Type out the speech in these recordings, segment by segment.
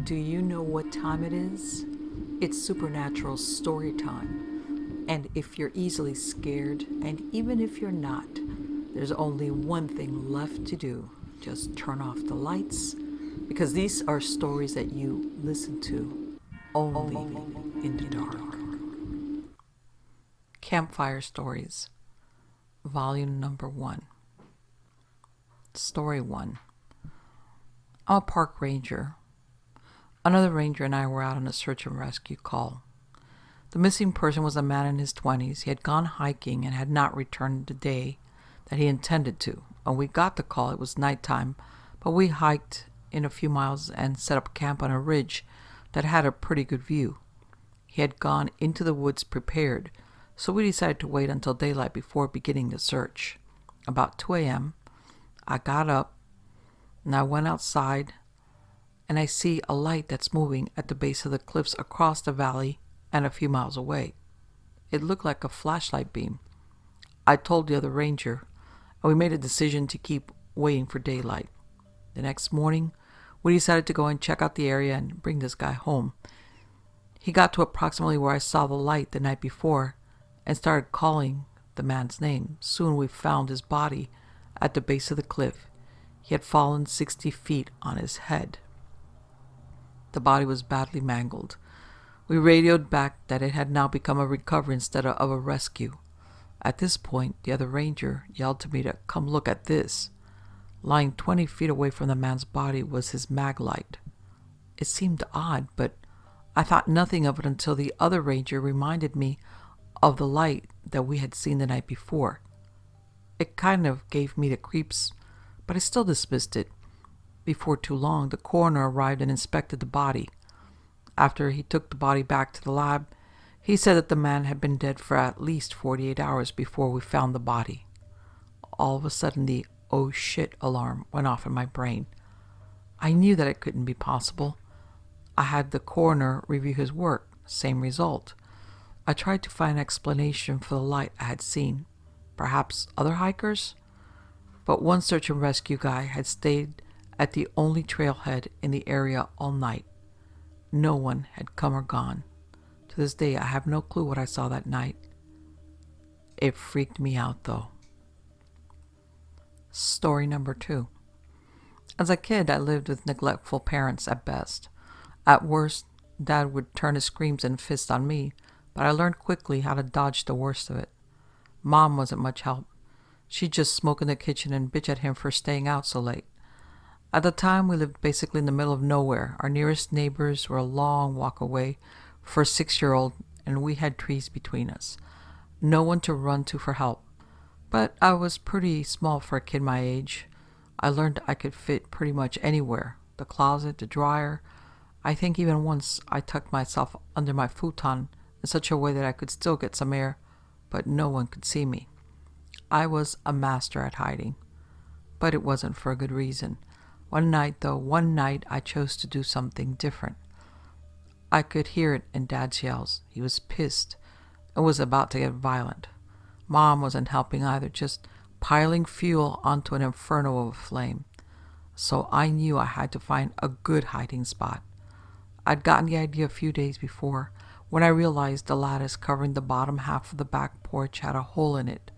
Do you know what time it is? It's supernatural story time. And if you're easily scared, and even if you're not, there's only one thing left to do. Just turn off the lights, because these are stories that you listen to only in the dark. Campfire Stories, Volume Number 1. Story 1. I'm a park ranger. Another ranger and I were out on a search and rescue call. The missing person was a man in his 20s. He had gone hiking and had not returned the day that he intended to. When we got the call, it was nighttime, but we hiked in a few miles and set up camp on a ridge that had a pretty good view. He had gone into the woods prepared, so we decided to wait until daylight before beginning the search. About 2 a.m., I got up and I went outside, and I see a light that's moving at the base of the cliffs across the valley and a few miles away. It looked like a flashlight beam. I told the other ranger, and we made a decision to keep waiting for daylight. The next morning, we decided to go and check out the area and bring this guy home. He got to approximately where I saw the light the night before and started calling the man's name. Soon we found his body at the base of the cliff. He had fallen 60 feet on his head. The body was badly mangled. We radioed back that it had now become a recovery instead of a rescue. At this point, the other ranger yelled to me to come look at this. Lying 20 feet away from the man's body was his mag light. It seemed odd, but I thought nothing of it until the other ranger reminded me of the light that we had seen the night before. It kind of gave me the creeps, but I still dismissed it. Before too long, the coroner arrived and inspected the body. After he took the body back to the lab, he said that the man had been dead for at least 48 hours before we found the body. All of a sudden, the "oh shit" alarm went off in my brain. I knew that it couldn't be possible. I had the coroner review his work. Same result. I tried to find an explanation for the light I had seen. Perhaps other hikers? But one search and rescue guy had stayed at the only trailhead in the area all night. No one had come or gone. To this day, I have no clue what I saw that night. It freaked me out, though. Story number 2. As a kid, I lived with neglectful parents at best. At worst, Dad would turn his screams and fists on me, but I learned quickly how to dodge the worst of it. Mom wasn't much help. She'd just smoke in the kitchen and bitch at him for staying out so late. At the time, we lived basically in the middle of nowhere. Our nearest neighbors were a long walk away for a 6-year-old, and we had trees between us. No one to run to for help. But I was pretty small for a kid my age. I learned I could fit pretty much anywhere. The closet, the dryer. I think even once I tucked myself under my futon in such a way that I could still get some air, but no one could see me. I was a master at hiding. But it wasn't for a good reason. One night I chose to do something different. I could hear it in Dad's yells. He was pissed and was about to get violent. Mom wasn't helping either, just piling fuel onto an inferno of a flame. So I knew I had to find a good hiding spot. I'd gotten the idea a few days before when I realized the lattice covering the bottom half of the back porch had a hole in it.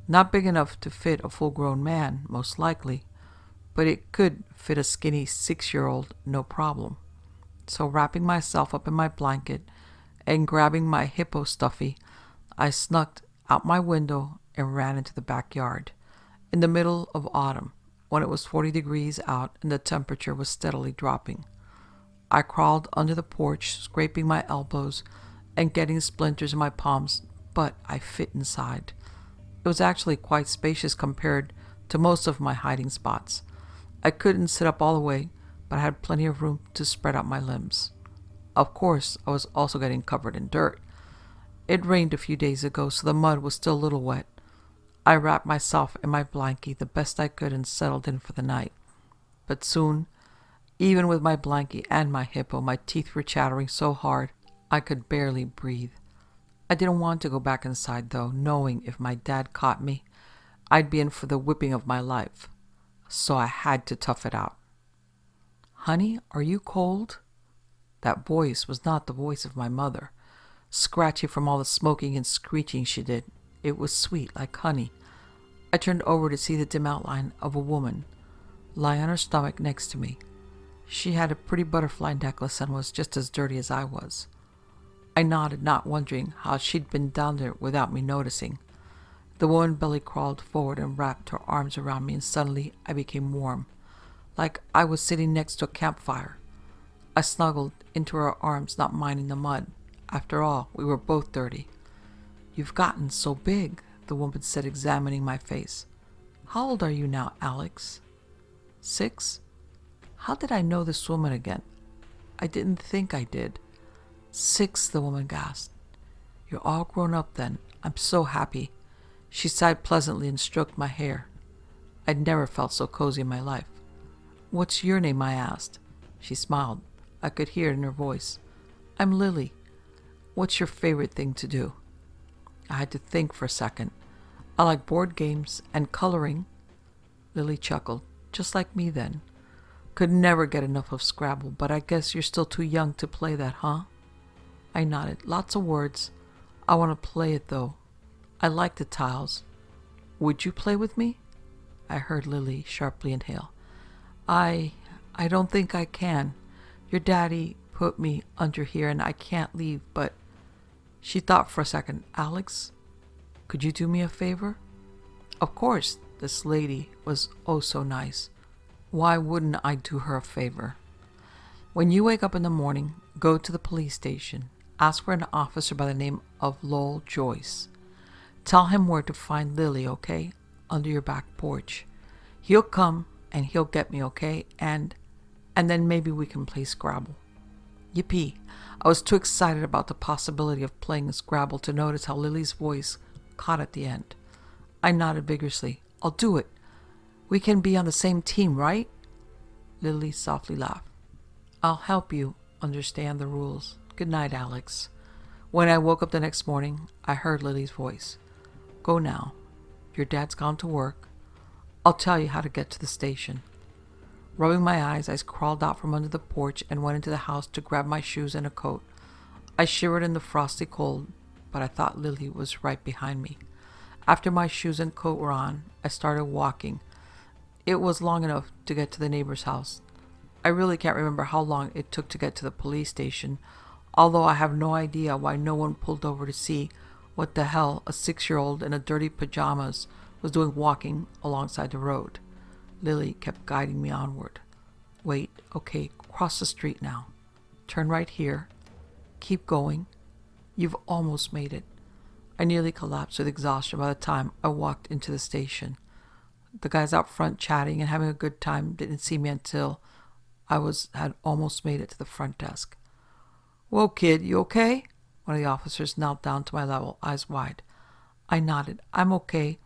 Not big enough to fit a full-grown man, most likely, but it could fit a skinny 6-year-old no problem. So wrapping myself up in my blanket and grabbing my hippo stuffy, I snuck out my window and ran into the backyard. In the middle of autumn, when it was 40 degrees out and the temperature was steadily dropping. I crawled under the porch, scraping my elbows and getting splinters in my palms, but I fit inside. It was actually quite spacious compared to most of my hiding spots. I couldn't sit up all the way, but I had plenty of room to spread out my limbs. Of course, I was also getting covered in dirt. It rained a few days ago, so the mud was still a little wet. I wrapped myself in my blankie the best I could and settled in for the night. But soon, even with my blankie and my hippo, my teeth were chattering so hard I could barely breathe. I didn't want to go back inside, though, knowing if my dad caught me, I'd be in for the whipping of my life. So I had to tough it out. "Honey, are you cold?" That voice was not the voice of my mother, scratchy from all the smoking and screeching she did. It was sweet like honey. I turned over to see the dim outline of a woman lie on her stomach next to me. She had a pretty butterfly necklace and was just as dirty as I was. I nodded, not wondering how she'd been down there without me noticing. The woman belly crawled forward and wrapped her arms around me, and suddenly I became warm, like I was sitting next to a campfire. I snuggled into her arms, not minding the mud. After all, we were both dirty. "You've gotten so big," the woman said, examining my face. "How old are you now, Alex?" 6? How did I know this woman again? I didn't think I did. 6, the woman gasped. "You're all grown up then. I'm so happy." She sighed pleasantly and stroked my hair. I'd never felt so cozy in my life. "What's your name?" I asked. She smiled. I could hear it in her voice. "I'm Lily. What's your favorite thing to do?" I had to think for a second. "I like board games and coloring." Lily chuckled. "Just like me then. Could never get enough of Scrabble, but I guess you're still too young to play that, huh?" I nodded. "Lots of words. I want to play it, though. I like the tiles. Would you play with me?" I heard Lily sharply inhale. I don't think I can. Your daddy put me under here and I can't leave, but..." She thought for a second. "Alex, could you do me a favor?" Of course, this lady was oh so nice. Why wouldn't I do her a favor? "When you wake up in the morning, go to the police station. Ask for an officer by the name of Lowell Joyce. Tell him where to find Lily, okay? Under your back porch. He'll come and he'll get me, okay? And then maybe we can play Scrabble." Yippee! I was too excited about the possibility of playing Scrabble to notice how Lily's voice caught at the end. I nodded vigorously. "I'll do it. We can be on the same team, right?" Lily softly laughed. "I'll help you understand the rules. Good night, Alex." When I woke up the next morning, I heard Lily's voice. "Go now. Your dad's gone to work. I'll tell you how to get to the station." Rubbing my eyes, I crawled out from under the porch and went into the house to grab my shoes and a coat. I shivered in the frosty cold, but I thought Lily was right behind me. After my shoes and coat were on, I started walking. It was long enough to get to the neighbor's house. I really can't remember how long it took to get to the police station, although I have no idea why no one pulled over to see what the hell a 6-year-old in a dirty pajamas was doing walking alongside the road. Lily kept guiding me onward. "Wait, okay, cross the street now. Turn right here. Keep going. You've almost made it." I nearly collapsed with exhaustion by the time I walked into the station. The guys out front chatting and having a good time didn't see me until I had almost made it to the front desk. "Whoa, kid, you okay?" One of the officers knelt down to my level, eyes wide. I nodded. "I'm okay.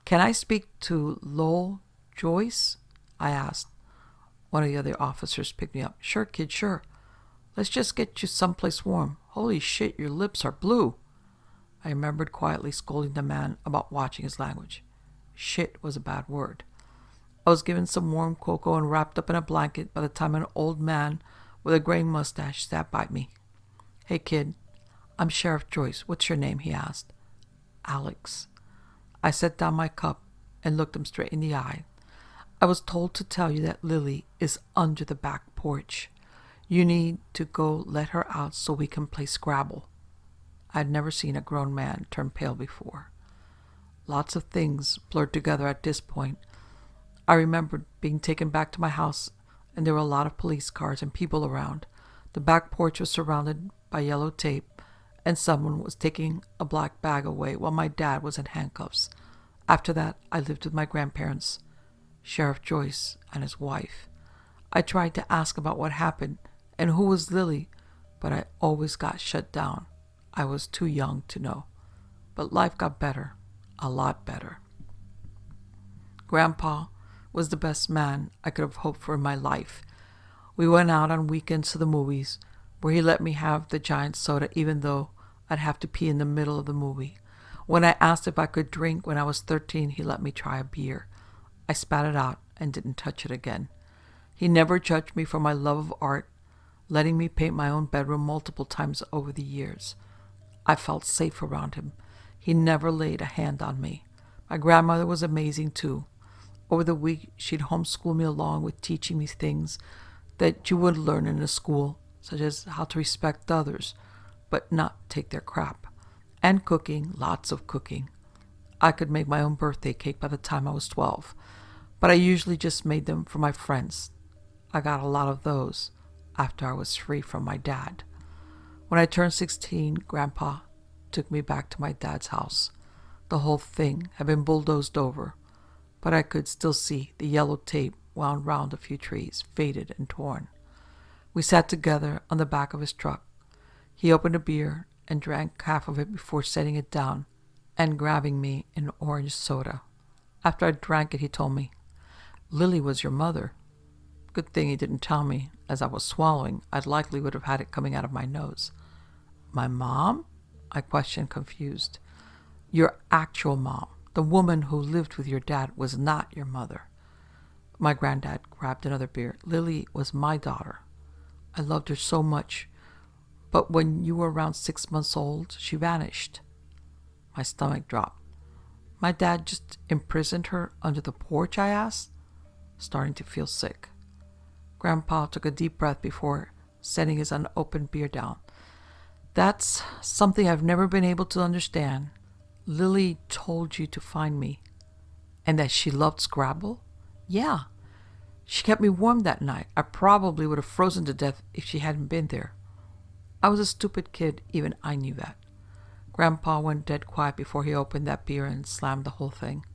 Can I speak to Lowell Joyce?" I asked. One of the other officers picked me up. "Sure, kid, sure. Let's just get you someplace warm. Holy shit, your lips are blue." I remembered quietly scolding the man about watching his language. Shit was a bad word. I was given some warm cocoa and wrapped up in a blanket by the time an old man with a gray mustache sat by me. "Hey, kid, I'm Sheriff Joyce. What's your name?" he asked. "Alex." I set down my cup and looked him straight in the eye. "I was told to tell you that Lily is under the back porch. You need to go let her out so we can play Scrabble." I had never seen a grown man turn pale before. Lots of things blurred together at this point. I remembered being taken back to my house, and there were a lot of police cars and people around. The back porch was surrounded by yellow tape, and someone was taking a black bag away while my dad was in handcuffs. After that, I lived with my grandparents, Sheriff Joyce and his wife. I tried to ask about what happened and who was Lily, but I always got shut down. I was too young to know. But life got better, a lot better. Grandpa was the best man I could have hoped for in my life. We went out on weekends to the movies, where he let me have the giant soda even though I'd have to pee in the middle of the movie. When I asked if I could drink when I was 13, he let me try a beer. I spat it out and didn't touch it again. He never judged me for my love of art, letting me paint my own bedroom multiple times over the years. I felt safe around him. He never laid a hand on me. My grandmother was amazing too. Over the week, she'd homeschool me along with teaching me things that you would learn in a school, such as how to respect others, but not take their crap. And cooking, lots of cooking. I could make my own birthday cake by the time I was 12, but I usually just made them for my friends. I got a lot of those after I was free from my dad. When I turned 16, Grandpa took me back to my dad's house. The whole thing had been bulldozed over, but I could still see the yellow tape wound round a few trees, faded and torn. We sat together on the back of his truck. He opened a beer and drank half of it before setting it down and grabbing me an orange soda. After I drank it, he told me, "Lily was your mother." Good thing he didn't tell me. As I was swallowing, I likely would have had it coming out of my nose. "My mom?" I questioned, confused. "Your actual mom. The woman who lived with your dad was not your mother." My granddad grabbed another beer. "Lily was my daughter. I loved her so much. But when you were around 6 months old, she vanished." My stomach dropped. "My dad just imprisoned her under the porch?" I asked, starting to feel sick. Grandpa took a deep breath before setting his unopened beer down. "That's something I've never been able to understand. Lily told you to find me. And that she loved Scrabble?" "Yeah. She kept me warm that night. I probably would have frozen to death if she hadn't been there." I was a stupid kid, even I knew that. Grandpa went dead quiet before he opened that beer and slammed the whole thing.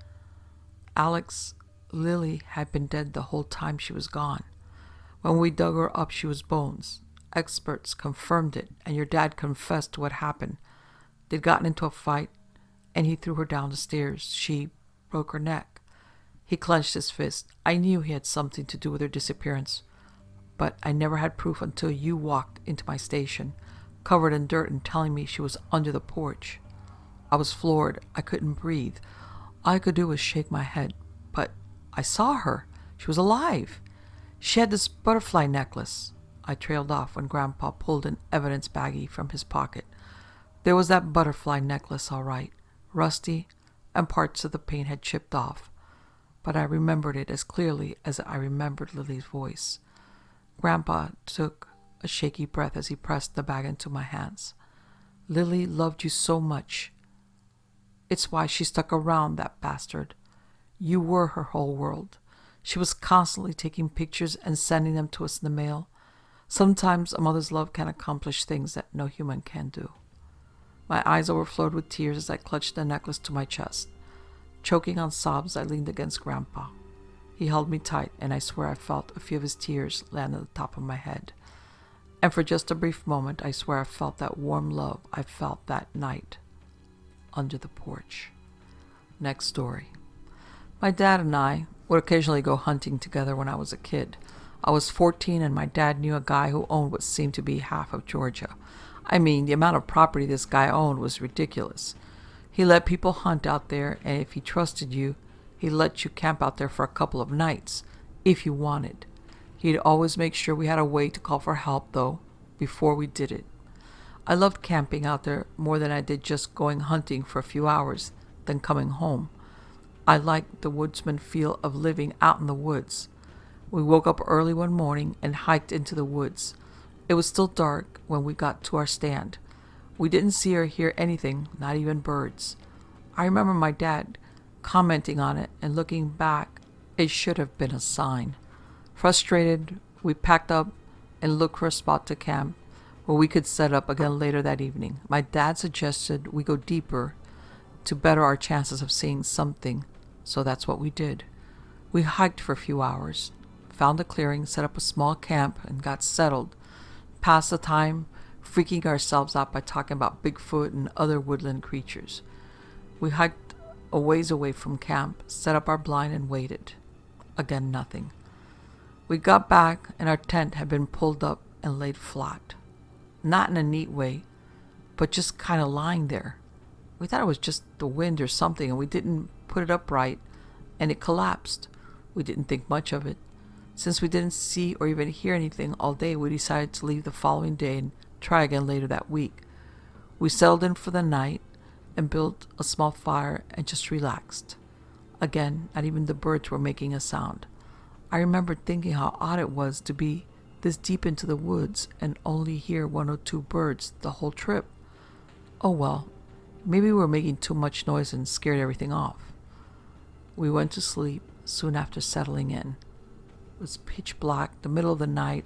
"Alex, Lily had been dead the whole time she was gone. When we dug her up, she was bones. Experts confirmed it, and your dad confessed to what happened. They'd gotten into a fight, and he threw her down the stairs. She broke her neck." He clenched his fist. "I knew he had something to do with her disappearance, but I never had proof until you walked into my station, covered in dirt and telling me she was under the porch." I was floored. I couldn't breathe. All I could do was shake my head. "But I saw her. She was alive. She had this butterfly necklace." I trailed off when Grandpa pulled an evidence baggie from his pocket. There was that butterfly necklace, all right, rusty, and parts of the paint had chipped off, but I remembered it as clearly as I remembered Lily's voice. Grandpa took a shaky breath as he pressed the bag into my hands. "Lily loved you so much. It's why she stuck around, that bastard. You were her whole world. She was constantly taking pictures and sending them to us in the mail. Sometimes a mother's love can accomplish things that no human can do." My eyes overflowed with tears as I clutched the necklace to my chest. Choking on sobs, I leaned against Grandpa. He held me tight, and I swear I felt a few of his tears land on the top of my head. And for just a brief moment, I swear I felt that warm love I felt that night under the porch. Next story. My dad and I would occasionally go hunting together when I was a kid. I was 14 and my dad knew a guy who owned what seemed to be half of Georgia. I mean, the amount of property this guy owned was ridiculous. He let people hunt out there, and if he trusted you, he'd let you camp out there for a couple of nights, if you wanted. He'd always make sure we had a way to call for help, though, before we did it. I loved camping out there more than I did just going hunting for a few hours, then coming home. I liked the woodsman feel of living out in the woods. We woke up early one morning and hiked into the woods. It was still dark when we got to our stand. We didn't see or hear anything, not even birds. I remember my dad commenting on it and looking back, it should have been a sign. Frustrated, we packed up and looked for a spot to camp where we could set up again later that evening. My dad suggested we go deeper to better our chances of seeing something, so that's what we did. We hiked for a few hours, found a clearing, set up a small camp, and got settled. Passed the time freaking ourselves out by talking about Bigfoot and other woodland creatures. We hiked a ways away from camp, set up our blind, and waited. Again, nothing. We got back, and our tent had been pulled up and laid flat. Not in a neat way, but just kind of lying there. We thought it was just the wind or something, and we didn't put it up right, and it collapsed. We didn't think much of it. Since we didn't see or even hear anything all day, we decided to leave the following day and try again later that week. We settled in for the night and built a small fire and just relaxed. Again, not even the birds were making a sound. I remember thinking how odd it was to be this deep into the woods and only hear one or two birds the whole trip. Oh well, maybe we were making too much noise and scared everything off. We went to sleep soon after settling in. It was pitch black, the middle of the night,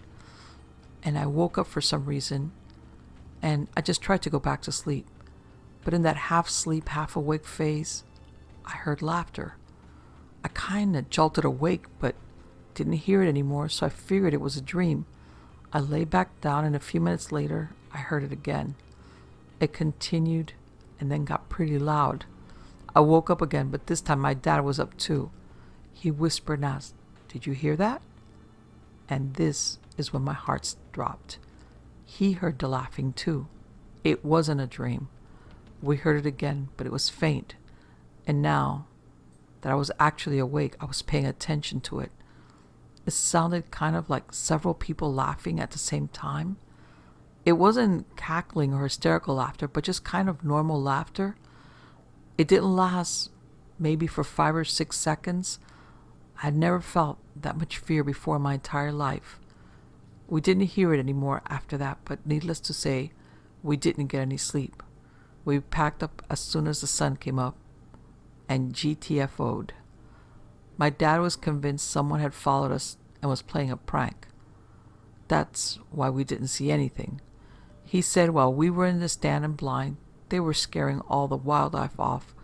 and I woke up for some reason, and I just tried to go back to sleep. But in that half-sleep, half-awake phase, I heard laughter. I kind of jolted awake, but didn't hear it anymore, so I figured it was a dream. I lay back down, and a few minutes later, I heard it again. It continued, and then got pretty loud. I woke up again, but this time my dad was up too. He whispered and asked, "Did you hear that?" And this is when my heart dropped. He heard the laughing too. It wasn't a dream. We heard it again, but it was faint. And now that I was actually awake, I was paying attention to it. It sounded kind of like several people laughing at the same time. It wasn't cackling or hysterical laughter, but just kind of normal laughter. It didn't last maybe for 5 or 6 seconds. I had never felt that much fear before in my entire life. We didn't hear it anymore after that, but needless to say, we didn't get any sleep. We packed up as soon as the sun came up and GTFO'd. My dad was convinced someone had followed us and was playing a prank. That's why we didn't see anything. He said while we were in the stand and blind, they were scaring all the wildlife off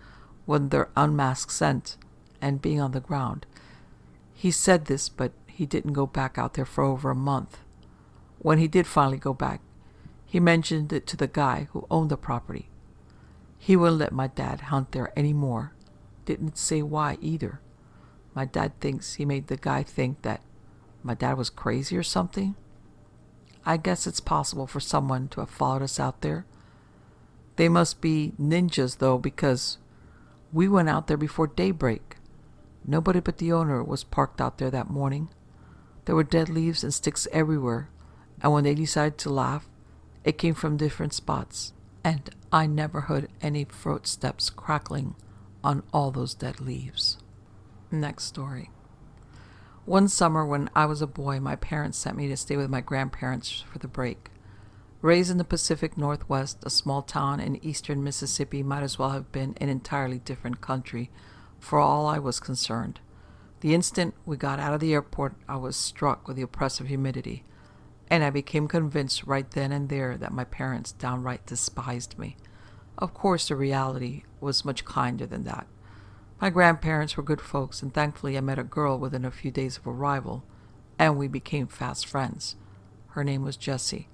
with their unmasked scent and being on the ground. He said this, but he didn't go back out there for over a month. When he did finally go back, he mentioned it to the guy who owned the property. He wouldn't let my dad hunt there anymore. Didn't say why either. My dad thinks he made the guy think that my dad was crazy or something. I guess it's possible for someone to have followed us out there. They must be ninjas though, because we went out there before daybreak. Nobody but the owner was parked out there that morning. There were dead leaves and sticks everywhere, and when they decided to laugh, it came from different spots, and I never heard any footsteps crackling on all those dead leaves. Next story. One summer when I was a boy, my parents sent me to stay with my grandparents for the break. Raised in the Pacific Northwest, a small town in eastern Mississippi might as well have been an entirely different country, for all I was concerned. The instant we got out of the airport, I was struck with the oppressive humidity, and I became convinced right then and there that my parents downright despised me. Of course, the reality was much kinder than that. My grandparents were good folks, and thankfully I met a girl within a few days of arrival, and we became fast friends. Her name was Jessie,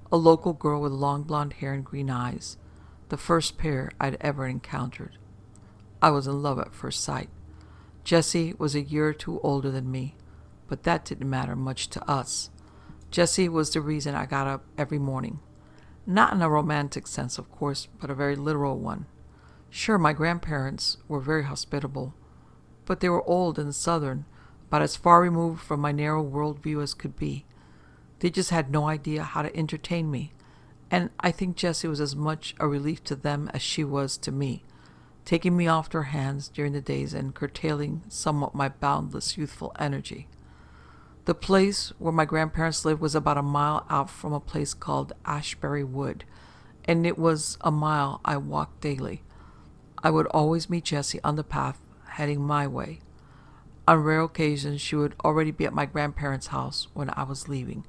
a local girl with long blonde hair and green eyes, the first pair I'd ever encountered. I was in love at first sight. Jessie was a year or two older than me, but that didn't matter much to us. Jessie was the reason I got up every morning. Not in a romantic sense, of course, but a very literal one. Sure, my grandparents were very hospitable, but they were old and southern, about as far removed from my narrow worldview as could be. They just had no idea how to entertain me, and I think Jessie was as much a relief to them as she was to me, taking me off their hands during the days and curtailing somewhat my boundless youthful energy. The place where my grandparents lived was about a mile out from a place called Ashbury Wood, and it was a mile I walked daily. I would always meet Jessie on the path heading my way. On rare occasions, she would already be at my grandparents' house when I was leaving,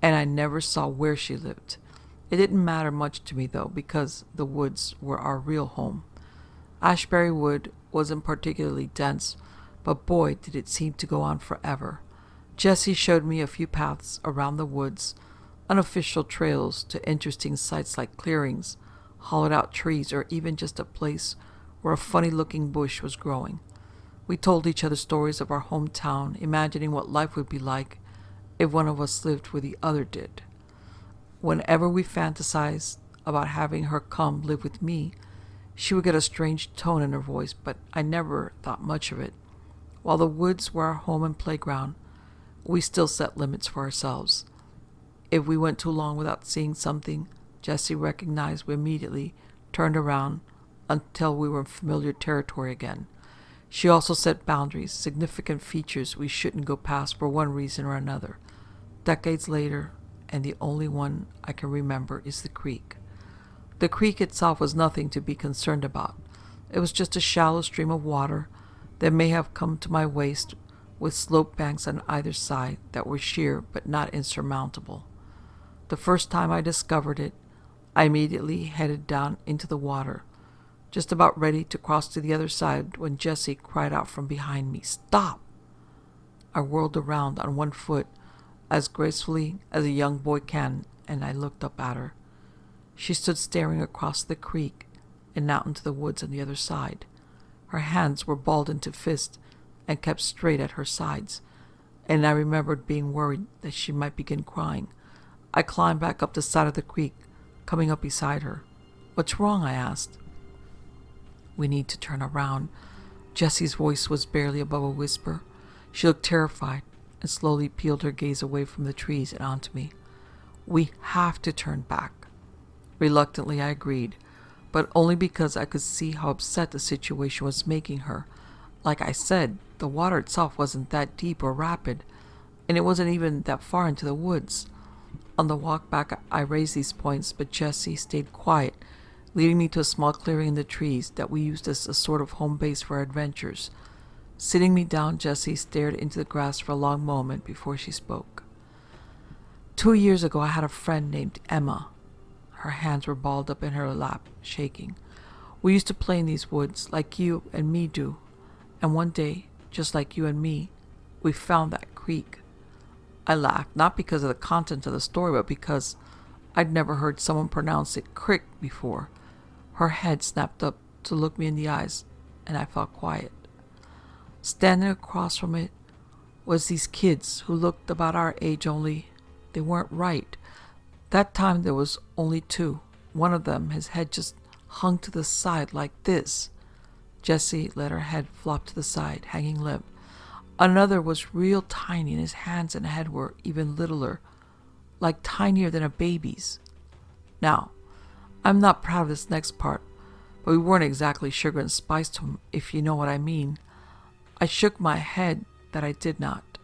and I never saw where she lived. It didn't matter much to me, though, because the woods were our real home. Ashbury Wood wasn't particularly dense, but boy, did it seem to go on forever. Jessie showed me a few paths around the woods, unofficial trails to interesting sites like clearings, hollowed-out trees, or even just a place where a funny-looking bush was growing. We told each other stories of our hometown, imagining what life would be like if one of us lived where the other did. Whenever we fantasized about having her come live with me, she would get a strange tone in her voice, but I never thought much of it. While the woods were our home and playground, We still set limits for ourselves. If we went too long without seeing something Jessie recognized, we immediately turned around until we were in familiar territory again. She also set boundaries, significant features we shouldn't go past for one reason or another. Decades later, and the only one I can remember, is the creek. The creek itself was nothing to be concerned about. It was just a shallow stream of water that may have come to my waist, with slope banks on either side that were sheer but not insurmountable. The first time I discovered it, I immediately headed down into the water, just about ready to cross to the other side when Jessie cried out from behind me, "Stop!" I whirled around on one foot as gracefully as a young boy can, and I looked up at her. She stood staring across the creek and out into the woods on the other side. Her hands were balled into fists and kept straight at her sides, and I remembered being worried that she might begin crying. I climbed back up the side of the creek, coming up beside her. "What's wrong?" I asked. "We need to turn around." Jessie's voice was barely above a whisper. She looked terrified and slowly peeled her gaze away from the trees and onto me. "We have to turn back." Reluctantly, I agreed, but only because I could see how upset the situation was making her. Like I said, the water itself wasn't that deep or rapid, and it wasn't even that far into the woods. On the walk back, I raised these points, but Jessie stayed quiet, leading me to a small clearing in the trees that we used as a sort of home base for our adventures. Sitting me down, Jessie stared into the grass for a long moment before she spoke. 2 years ago, I had a friend named Emma. Her hands were balled up in her lap, shaking. We used to play in these woods, like you and me do. And one day, just like you and me, we found that creek. I laughed, not because of the content of the story, but because I'd never heard someone pronounce it crick before. Her head snapped up to look me in the eyes, and I felt quiet. Standing across from it was these kids who looked about our age, only they weren't right. That time there was only two. One of them, his head just hung to the side like this. Jessie let her head flop to the side, hanging limp. Another was real tiny, and his hands and head were even littler, like tinier than a baby's. Now, I'm not proud of this next part, but we weren't exactly sugar and spice to him, if you know what I mean. I shook my head that I did not.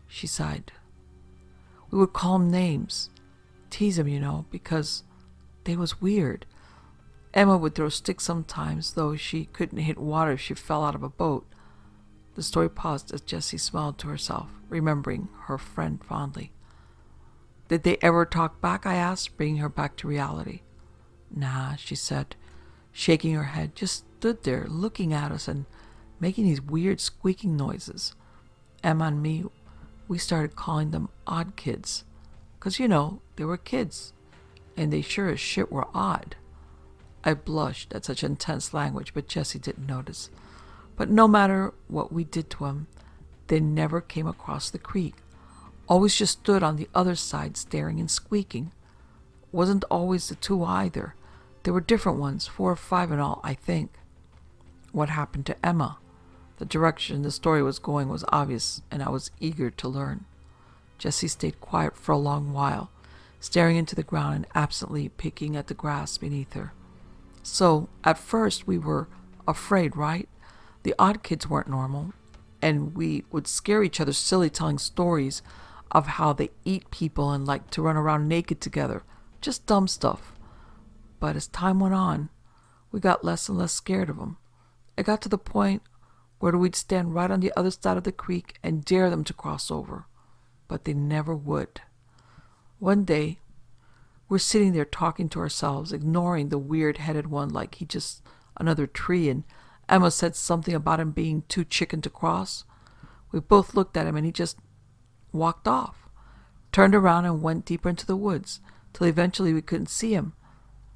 She sighed. We would call him names, tease him, because they was weird. Emma would throw sticks sometimes, though she couldn't hit water if she fell out of a boat. The story paused as Jessie smiled to herself, remembering her friend fondly. Did they ever talk back? I asked, bringing her back to reality. Nah, she said, shaking her head, just stood there looking at us and making these weird squeaking noises. Emma and me, we started calling them odd kids. 'Cause, they were kids, and they sure as shit were odd. I blushed at such intense language, but Jessie didn't notice. But no matter what we did to them, they never came across the creek. Always just stood on the other side staring and squeaking. Wasn't always the two either. There were different ones, 4 or 5 in all, I think. What happened to Emma? The direction the story was going was obvious, and I was eager to learn. Jessie stayed quiet for a long while, staring into the ground and absently picking at the grass beneath her. So, at first we were afraid, right? The odd kids weren't normal, and we would scare each other silly telling stories of how they eat people and like to run around naked together. Just dumb stuff. But as time went on, we got less and less scared of them. It got to the point where we'd stand right on the other side of the creek and dare them to cross over. But they never would. One day, we're sitting there talking to ourselves, ignoring the weird-headed one like he just another tree, and Emma said something about him being too chicken to cross. We both looked at him, and he just walked off, turned around and went deeper into the woods, till eventually we couldn't see him.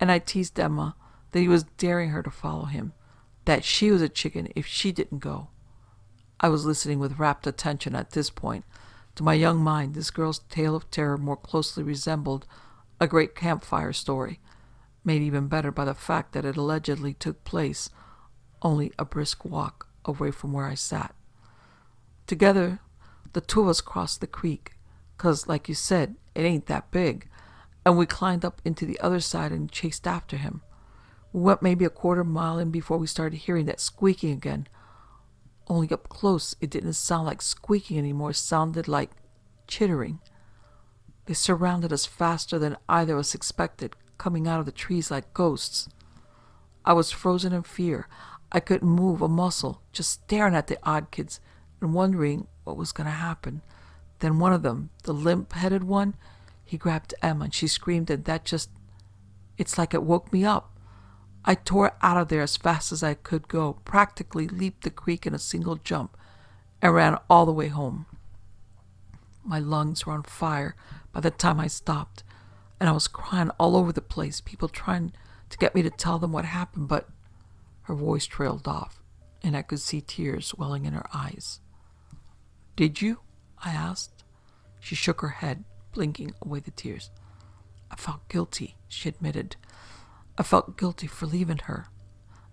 And I teased Emma that he was daring her to follow him, that she was a chicken if she didn't go. I was listening with rapt attention at this point. To my young mind, this girl's tale of terror more closely resembled a great campfire story, made even better by the fact that it allegedly took place only a brisk walk away from where I sat. Together, The two of us crossed the creek, 'cause, like you said, it ain't that big, and we climbed up into the other side and chased after him. We went maybe a quarter mile in before we started hearing that squeaking again. Only up close, it didn't sound like squeaking anymore. It sounded like chittering. They surrounded us faster than either of us expected, coming out of the trees like ghosts. I was frozen in fear. I couldn't move a muscle, just staring at the odd kids and wondering what was going to happen. Then one of them, the limp-headed one, he grabbed Emma and she screamed, and it's like it woke me up. I tore out of there as fast as I could go, practically leaped the creek in a single jump, and ran all the way home. My lungs were on fire by the time I stopped, and I was crying all over the place, people trying to get me to tell them what happened, but her voice trailed off, and I could see tears welling in her eyes. "Did you?" I asked. She shook her head, blinking away the tears. "I felt guilty," she admitted. "I felt guilty for leaving her,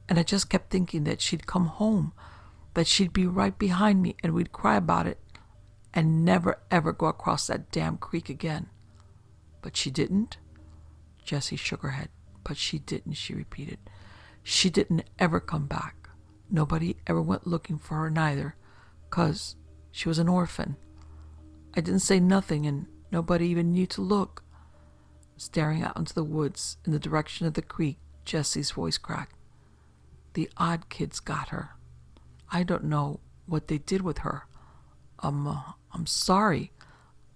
and I just kept thinking that she'd come home, that she'd be right behind me, and we'd cry about it, and never ever go across that damn creek again." "But she didn't?" Jessie shook her head. "But she didn't," she repeated. "She didn't ever come back. Nobody ever went looking for her neither, 'cause she was an orphan. I didn't say nothing, and nobody even knew to look." Staring out into the woods in the direction of the creek, Jessie's voice cracked. "The odd kids got her. I don't know what they did with her. I'm sorry."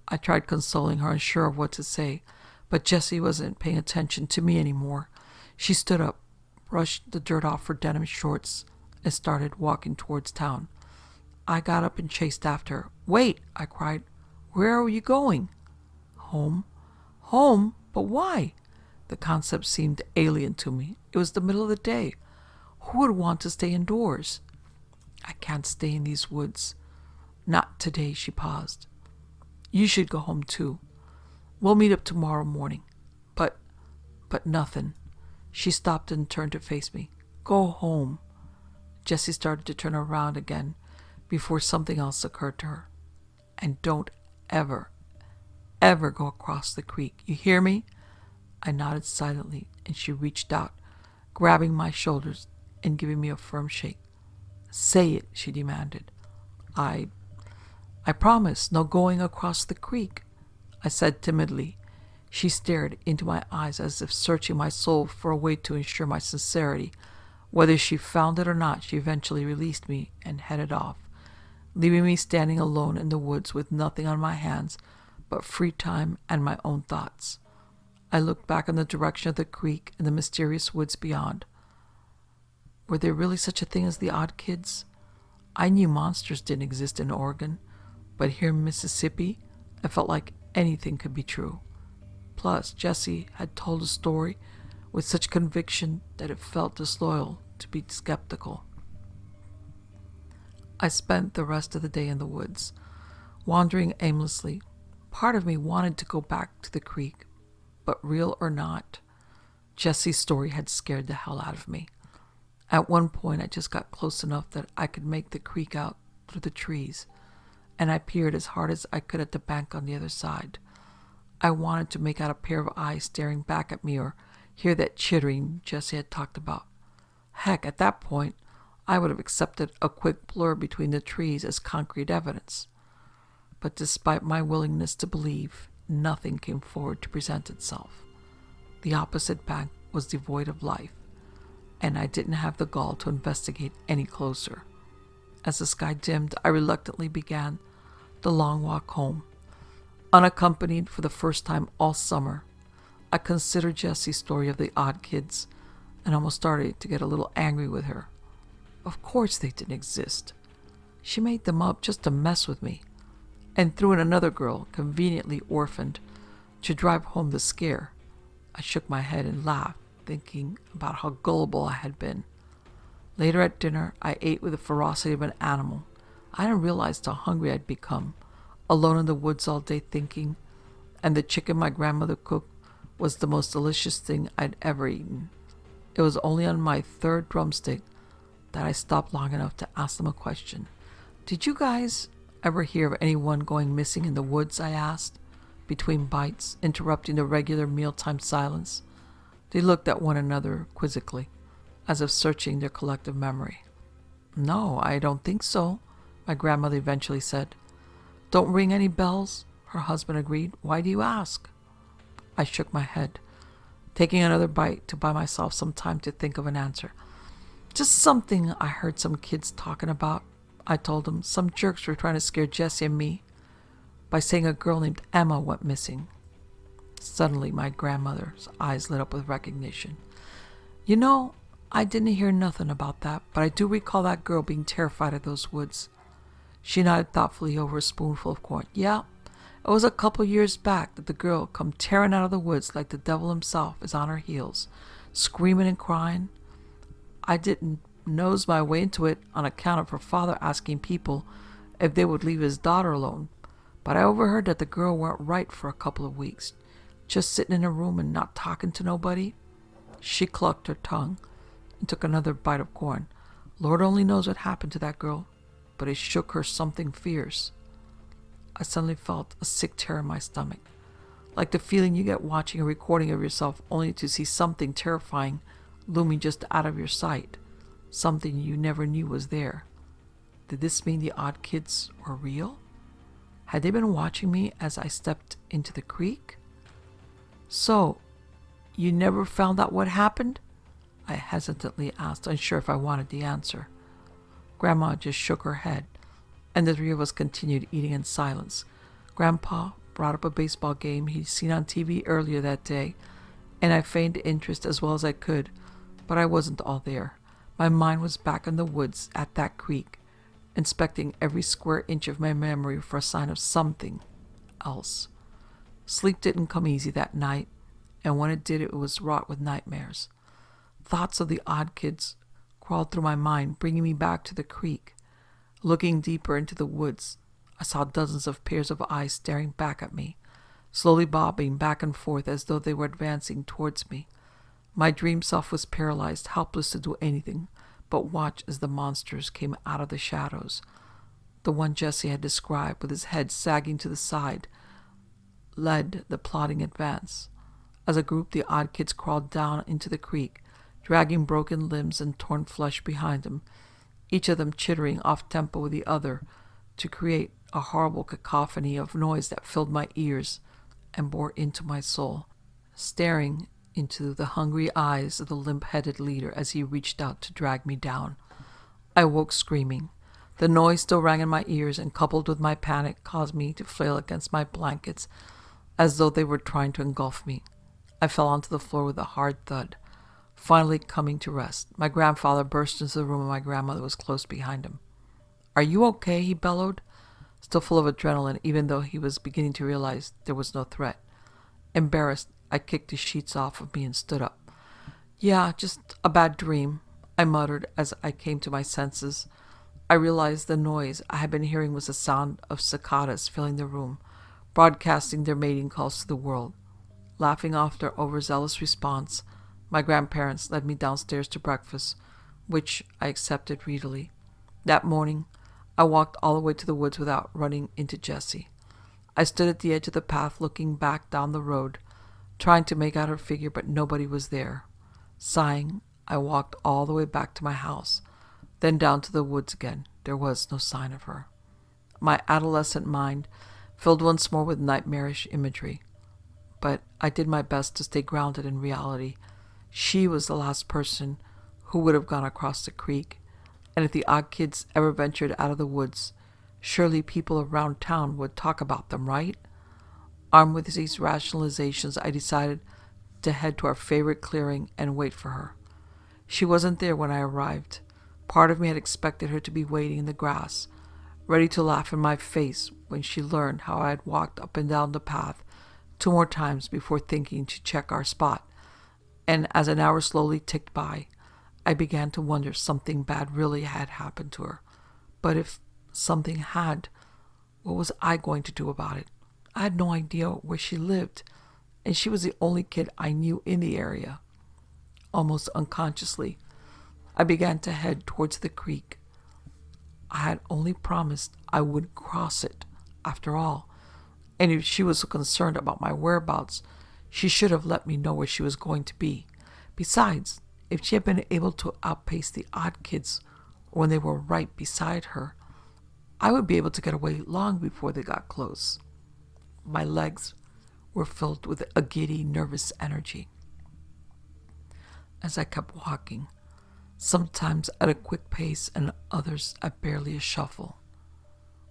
I tried consoling her, unsure of what to say, but Jessie wasn't paying attention to me anymore. She stood up, brushed the dirt off her denim shorts, and started walking towards town. I got up and chased after her. "Wait!" I cried. "Where are you going?" "Home." "Home? But why?" The concept seemed alien to me. It was the middle of the day. Who would want to stay indoors? "I can't stay in these woods. Not today," she paused. "You should go home too. We'll meet up tomorrow morning." But nothing. She stopped and turned to face me. "Go home." Jessie started to turn around again before something else occurred to her. "And don't ever go across the creek. You hear me?" I nodded silently, and she reached out, grabbing my shoulders and giving me a firm shake. "Say it," she demanded. I promise, no going across the creek," I said timidly. She stared into my eyes as if searching my soul for a way to ensure my sincerity. Whether she found it or not, she eventually released me and headed off, leaving me standing alone in the woods with nothing on my hands but free time and my own thoughts. I looked back in the direction of the creek and the mysterious woods beyond. Were there really such a thing as the odd kids? I knew monsters didn't exist in Oregon, but here in Mississippi, I felt like anything could be true. Plus, Jessie had told a story with such conviction that it felt disloyal to be skeptical. I spent the rest of the day in the woods, wandering aimlessly. Part of me wanted to go back to the creek, but real or not, Jessie's story had scared the hell out of me. At one point, I just got close enough that I could make the creek out through the trees, and I peered as hard as I could at the bank on the other side. I wanted to make out a pair of eyes staring back at me or hear that chittering Jessie had talked about. Heck, at that point, I would have accepted a quick blur between the trees as concrete evidence. But despite my willingness to believe, nothing came forward to present itself. The opposite bank was devoid of life, and I didn't have the gall to investigate any closer. As the sky dimmed, I reluctantly began the long walk home. Unaccompanied for the first time all summer, I considered Jessie's story of the odd kids and almost started to get a little angry with her. Of course they didn't exist. She made them up just to mess with me, and threw in another girl, conveniently orphaned, to drive home the scare. I shook my head and laughed, thinking about how gullible I had been. Later at dinner, I ate with the ferocity of an animal. I didn't realize how hungry I'd become, alone in the woods all day thinking, and the chicken my grandmother cooked was the most delicious thing I'd ever eaten. It was only on my third drumstick that I stopped long enough to ask them a question. "Did you guys, Ever hear of anyone going missing in the woods? I asked, between bites, interrupting the regular mealtime silence. They looked at one another quizzically, as if searching their collective memory. No, I don't think so, my grandmother eventually said. Don't ring any bells, her husband agreed. Why do you ask? I shook my head, taking another bite to buy myself some time to think of an answer. Just something I heard some kids talking about, I told them. Some jerks were trying to scare Jessie and me by saying a girl named Emma went missing. Suddenly, my grandmother's eyes lit up with recognition. You know, I didn't hear nothing about that, but I do recall that girl being terrified of those woods. She nodded thoughtfully over a spoonful of corn. Yeah, it was a couple years back that the girl come tearing out of the woods like the devil himself is on her heels, screaming and crying. I didn't nose my way into it on account of her father asking people if they would leave his daughter alone, but I overheard that the girl weren't right for a couple of weeks, just sitting in a room and not talking to nobody. She clucked her tongue and took another bite of corn. Lord only knows what happened to that girl, but it shook her something fierce. I suddenly felt a sick tear in my stomach, like the feeling you get watching a recording of yourself only to see something terrifying looming just out of your sight, something you never knew was there. Did this mean the odd kids were real? Had they been watching me as I stepped into the creek? So, you never found out what happened? I hesitantly asked, unsure if I wanted the answer. Grandma just shook her head, and the three of us continued eating in silence. Grandpa brought up a baseball game he'd seen on TV earlier that day, and I feigned interest as well as I could, but I wasn't all there. My mind was back in the woods at that creek, inspecting every square inch of my memory for a sign of something else. Sleep didn't come easy that night, and when it did, it was wrought with nightmares. Thoughts of the odd kids crawled through my mind, bringing me back to the creek. Looking deeper into the woods, I saw dozens of pairs of eyes staring back at me, slowly bobbing back and forth as though they were advancing towards me. My dream self was paralyzed, helpless to do anything but watch as the monsters came out of the shadows. The one Jesse had described, with his head sagging to the side, led the plodding advance. As a group, the odd kids crawled down into the creek, dragging broken limbs and torn flesh behind them, each of them chittering off-tempo with the other to create a horrible cacophony of noise that filled my ears and bore into my soul, staring into the hungry eyes of the limp-headed leader as he reached out to drag me down. I woke screaming. The noise still rang in my ears, and coupled with my panic caused me to flail against my blankets as though they were trying to engulf me. I fell onto the floor with a hard thud, finally coming to rest. My grandfather burst into the room and my grandmother was close behind him. "Are you okay?" he bellowed, still full of adrenaline, even though he was beginning to realize there was no threat. Embarrassed, I kicked the sheets off of me and stood up. "Yeah, just a bad dream," I muttered as I came to my senses. I realized the noise I had been hearing was the sound of cicadas filling the room, broadcasting their mating calls to the world. Laughing off their overzealous response, my grandparents led me downstairs to breakfast, which I accepted greedily. That morning, I walked all the way to the woods without running into Jessie. I stood at the edge of the path looking back down the road, trying to make out her figure, but nobody was there. Sighing, I walked all the way back to my house, then down to the woods again. There was no sign of her. My adolescent mind filled once more with nightmarish imagery, but I did my best to stay grounded in reality. She was the last person who would have gone across the creek, and if the odd kids ever ventured out of the woods, surely people around town would talk about them, right? Armed with these rationalizations, I decided to head to our favorite clearing and wait for her. She wasn't there when I arrived. Part of me had expected her to be waiting in the grass, ready to laugh in my face when she learned how I had walked up and down the path 2 more times before thinking to check our spot. And as an hour slowly ticked by, I began to wonder if something bad really had happened to her. But if something had, what was I going to do about it? I had no idea where she lived, and she was the only kid I knew in the area. Almost unconsciously, I began to head towards the creek. I had only promised I wouldn't cross it, after all, and if she was so concerned about my whereabouts, she should have let me know where she was going to be. Besides, if she had been able to outpace the odd kids when they were right beside her, I would be able to get away long before they got close. My legs were filled with a giddy, nervous energy. As I kept walking, sometimes at a quick pace and others at barely a shuffle.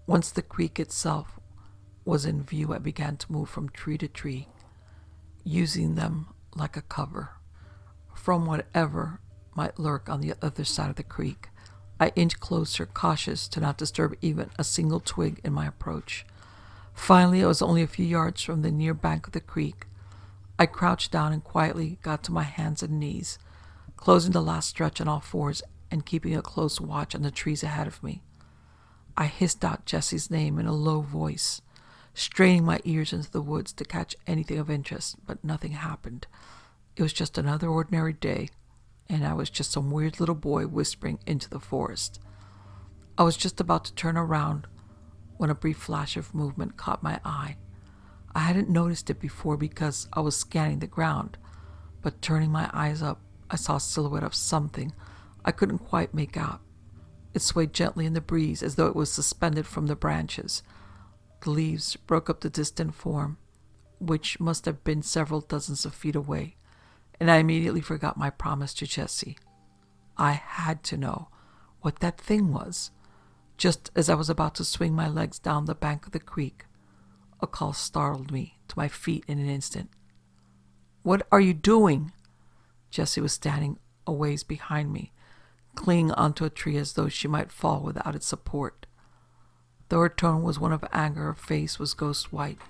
Once the creek itself was in view, I began to move from tree to tree, using them like a cover from whatever might lurk on the other side of the creek. I inched closer, cautious to not disturb even a single twig in my approach. Finally, I was only a few yards from the near bank of the creek. I crouched down and quietly got to my hands and knees, closing the last stretch on all fours and keeping a close watch on the trees ahead of me. I hissed out Jesse's name in a low voice, straining my ears into the woods to catch anything of interest, but nothing happened. It was just another ordinary day, and I was just some weird little boy whispering into the forest. I was just about to turn around when a brief flash of movement caught my eye. I hadn't noticed it before because I was scanning the ground, but turning my eyes up, I saw a silhouette of something I couldn't quite make out. It swayed gently in the breeze as though it was suspended from the branches. The leaves broke up the distant form, which must have been several dozens of feet away, and I immediately forgot my promise to Jesse. I had to know what that thing was. Just as I was about to swing my legs down the bank of the creek, a call startled me to my feet in an instant. "What are you doing?" Jessie was standing a ways behind me, clinging onto a tree as though she might fall without its support. Though her tone was one of anger, her face was ghost white.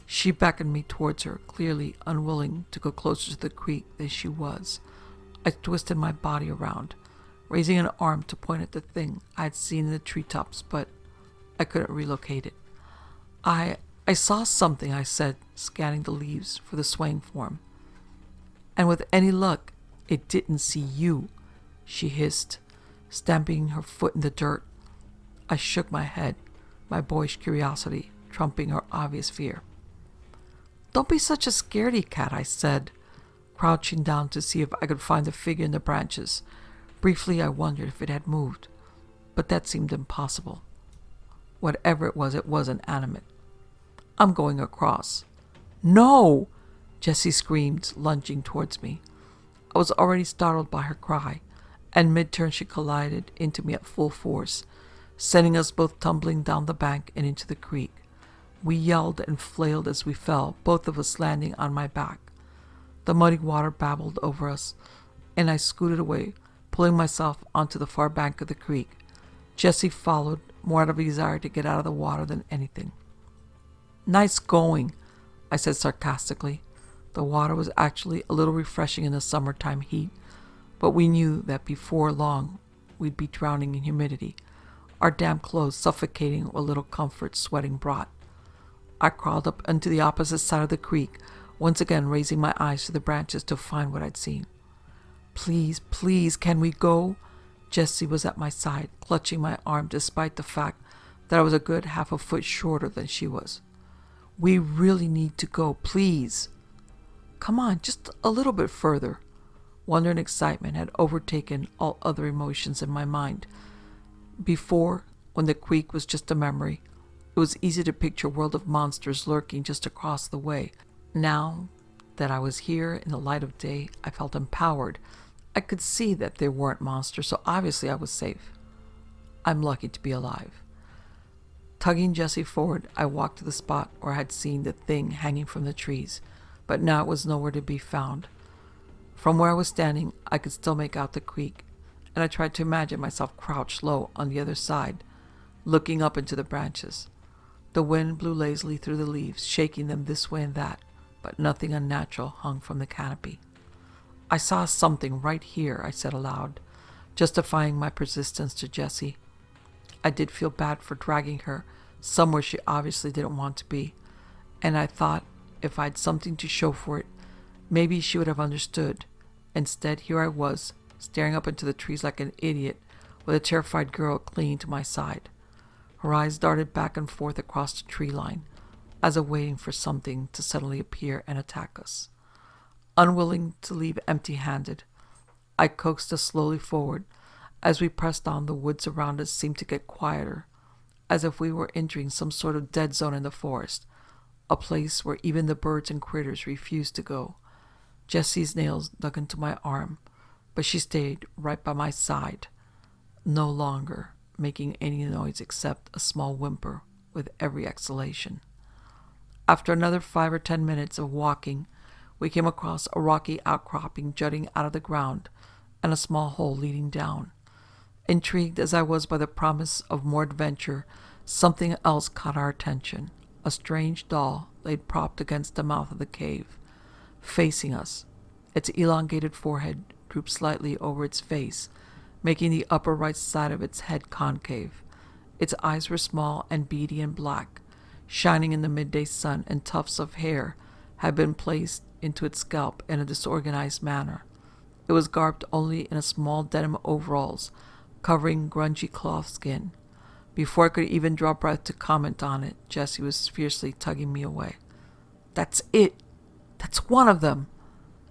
She beckoned me towards her, clearly unwilling to go closer to the creek than she was. I twisted my body around, raising an arm to point at the thing I had seen in the treetops, but I couldn't relocate it. I saw something," I said, scanning the leaves for the swaying form. "And with any luck, it didn't see you," she hissed, stamping her foot in the dirt. I shook my head, my boyish curiosity trumping her obvious fear. "Don't be such a scaredy cat," I said, crouching down to see if I could find the figure in the branches. Briefly, I wondered if it had moved, but that seemed impossible. Whatever it wasn't animate. "I'm going across." "No!" Jessie screamed, lunging towards me. I was already startled by her cry, and mid-turn she collided into me at full force, sending us both tumbling down the bank and into the creek. We yelled and flailed as we fell, both of us landing on my back. The muddy water babbled over us, and I scooted away, pulling myself onto the far bank of the creek. Jessie followed, more out of a desire to get out of the water than anything. "Nice going," I said sarcastically. The water was actually a little refreshing in the summertime heat, but we knew that before long we'd be drowning in humidity, our damp clothes suffocating what little comfort sweating brought. I crawled up onto the opposite side of the creek, once again raising my eyes to the branches to find what I'd seen. "Please, please, can we go?" Jessie was at my side, clutching my arm despite the fact that I was a good half a foot shorter than she was. "We really need to go, please." "Come on, just a little bit further." Wonder and excitement had overtaken all other emotions in my mind. Before, when the creek was just a memory, it was easy to picture a world of monsters lurking just across the way. Now that I was here in the light of day, I felt empowered. I could see that there weren't monsters, so obviously I was safe. I'm lucky to be alive. Tugging Jessie forward, I walked to the spot where I had seen the thing hanging from the trees, but now it was nowhere to be found. From where I was standing, I could still make out the creek, and I tried to imagine myself crouched low on the other side, looking up into the branches. The wind blew lazily through the leaves, shaking them this way and that, but nothing unnatural hung from the canopy. "I saw something right here," I said aloud, justifying my persistence to Jessie. I did feel bad for dragging her somewhere she obviously didn't want to be, and I thought if I had something to show for it, maybe she would have understood. Instead, here I was, staring up into the trees like an idiot, with a terrified girl clinging to my side. Her eyes darted back and forth across the tree line, as if waiting for something to suddenly appear and attack us. Unwilling to leave empty-handed, I coaxed us slowly forward. As we pressed on, the woods around us seemed to get quieter, as if we were entering some sort of dead zone in the forest, a place where even the birds and critters refused to go. Jessie's nails dug into my arm, but she stayed right by my side, no longer making any noise except a small whimper with every exhalation. After another 5 or 10 minutes of walking, we came across a rocky outcropping jutting out of the ground and a small hole leading down. Intrigued as I was by the promise of more adventure, something else caught our attention. A strange doll lay propped against the mouth of the cave, facing us. Its elongated forehead drooped slightly over its face, making the upper right side of its head concave. Its eyes were small and beady and black, shining in the midday sun, and tufts of hair had been placed into its scalp in a disorganized manner. It was garbed only in a small denim overalls, covering grungy cloth skin. Before I could even draw breath to comment on it, Jessie was fiercely tugging me away. "That's it! That's one of them!"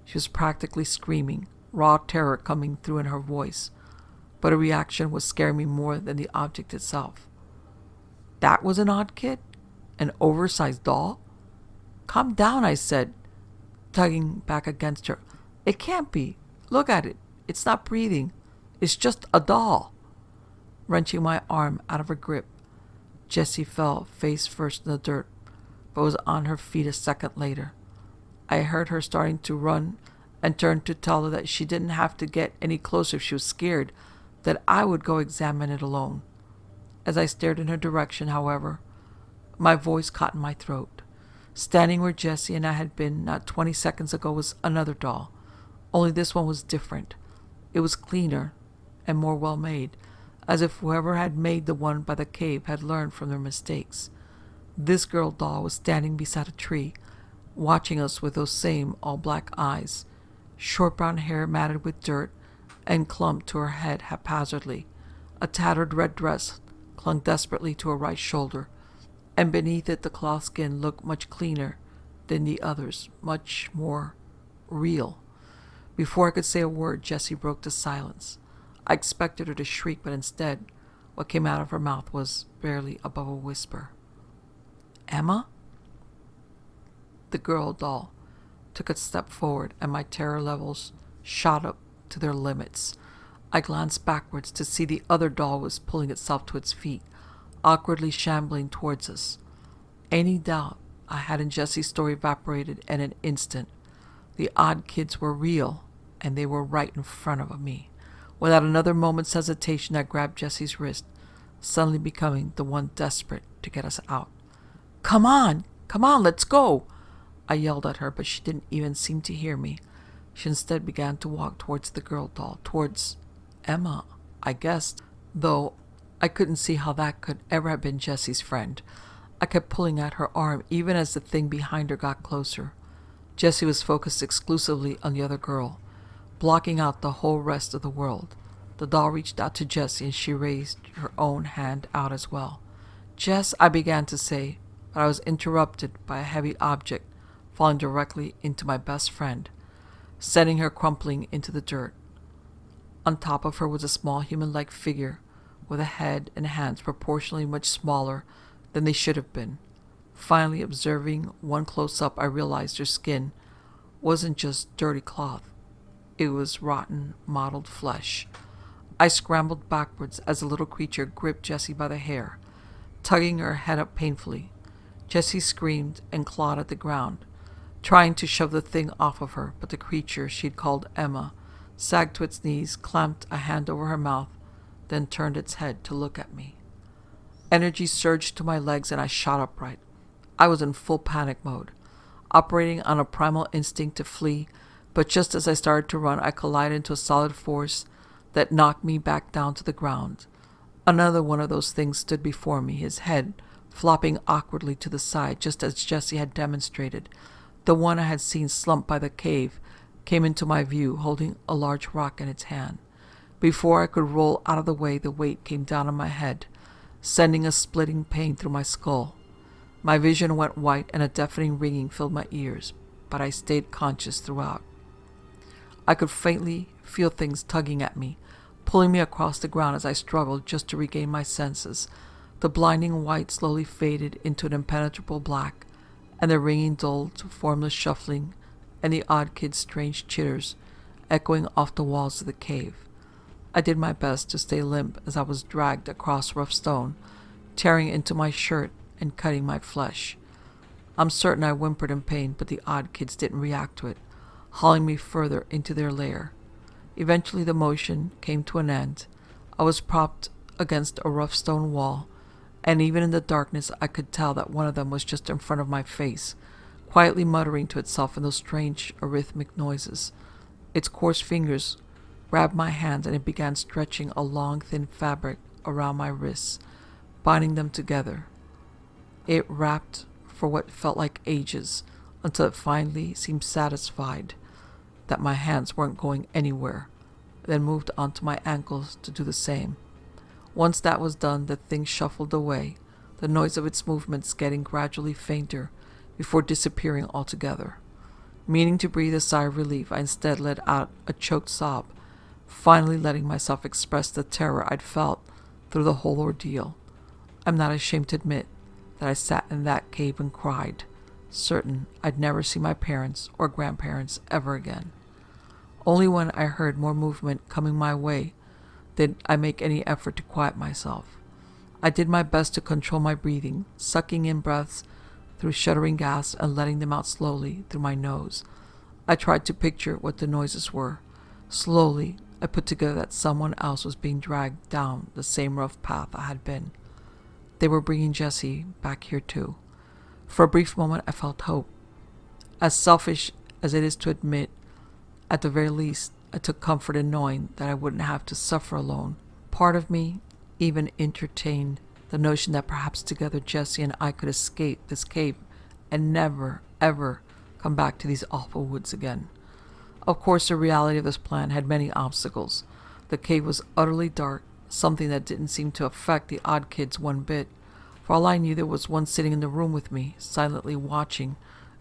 She was practically screaming, raw terror coming through in her voice, but her reaction was scaring me more than the object itself. "That was an odd kid? An oversized doll?" "Calm down," I said, tugging back against her. "It can't be. Look at it. It's not breathing. It's just a doll." Wrenching my arm out of her grip, Jessie fell face first in the dirt, but was on her feet a second later. I heard her starting to run and turned to tell her that she didn't have to get any closer if she was scared, that I would go examine it alone. As I stared in her direction, however, my voice caught in my throat. Standing where Jessie and I had been not 20 seconds ago was another doll, only this one was different. It was cleaner and more well-made, as if whoever had made the one by the cave had learned from their mistakes. This girl doll was standing beside a tree, watching us with those same all-black eyes, short brown hair matted with dirt and clumped to her head haphazardly. A tattered red dress clung desperately to her right shoulder, and beneath it the cloth skin looked much cleaner than the others, much more real. Before I could say a word, Jessie broke the silence. I expected her to shriek, but instead, what came out of her mouth was barely above a whisper. "Emma?" The girl doll took a step forward, and my terror levels shot up to their limits. I glanced backwards to see the other doll was pulling itself to its feet, awkwardly shambling towards us. Any doubt I had in Jessie's story evaporated in an instant. The odd kids were real, and they were right in front of me. Without another moment's hesitation, I grabbed Jessie's wrist, suddenly becoming the one desperate to get us out. Come on, let's go!" I yelled at her, but she didn't even seem to hear me. She instead began to walk towards the girl doll, towards Emma, I guessed, though I couldn't see how that could ever have been Jessie's friend. I kept pulling at her arm, even as the thing behind her got closer. Jessie was focused exclusively on the other girl, blocking out the whole rest of the world. The doll reached out to Jessie, and she raised her own hand out as well. "Jess," I began to say, but I was interrupted by a heavy object falling directly into my best friend, sending her crumpling into the dirt. On top of her was a small human-like figure with a head and hands proportionally much smaller than they should have been. Finally, observing one close-up, I realized her skin wasn't just dirty cloth. It was rotten, mottled flesh. I scrambled backwards as the little creature gripped Jessie by the hair, tugging her head up painfully. Jessie screamed and clawed at the ground, trying to shove the thing off of her, but the creature she'd called Emma sagged to its knees, clamped a hand over her mouth, then turned its head to look at me. Energy surged to my legs and I shot upright. I was in full panic mode, operating on a primal instinct to flee, but just as I started to run, I collided into a solid force that knocked me back down to the ground. Another one of those things stood before me, his head flopping awkwardly to the side, just as Jessie had demonstrated. The one I had seen slumped by the cave came into my view, holding a large rock in its hand. Before I could roll out of the way, the weight came down on my head, sending a splitting pain through my skull. My vision went white and a deafening ringing filled my ears, but I stayed conscious throughout. I could faintly feel things tugging at me, pulling me across the ground as I struggled just to regain my senses. The blinding white slowly faded into an impenetrable black, and the ringing dulled to formless shuffling and the odd kid's strange chitters echoing off the walls of the cave. I did my best to stay limp as I was dragged across rough stone, tearing into my shirt and cutting my flesh. I'm certain I whimpered in pain, but the odd kids didn't react to it, hauling me further into their lair. Eventually the motion came to an end. I was propped against a rough stone wall, and even in the darkness I could tell that one of them was just in front of my face, quietly muttering to itself in those strange, arrhythmic noises. Its coarse fingers grabbed my hands and it began stretching a long, thin fabric around my wrists, binding them together. It wrapped for what felt like ages, until it finally seemed satisfied that my hands weren't going anywhere, then moved onto my ankles to do the same. Once that was done, the thing shuffled away, the noise of its movements getting gradually fainter before disappearing altogether. Meaning to breathe a sigh of relief, I instead let out a choked sob, finally letting myself express the terror I'd felt through the whole ordeal. I'm not ashamed to admit that I sat in that cave and cried, certain I'd never see my parents or grandparents ever again. Only when I heard more movement coming my way did I make any effort to quiet myself. I did my best to control my breathing, sucking in breaths through shuddering gasps and letting them out slowly through my nose. I tried to picture what the noises were. Slowly, I put together that someone else was being dragged down the same rough path I had been. They were bringing Jesse back here too. For a brief moment, I felt hope. As selfish as it is to admit, at the very least, I took comfort in knowing that I wouldn't have to suffer alone. Part of me even entertained the notion that perhaps together Jesse and I could escape this cave and never, ever come back to these awful woods again. Of course, the reality of this plan had many obstacles. The cave was utterly dark, something that didn't seem to affect the odd kids one bit. For all I knew, there was one sitting in the room with me, silently watching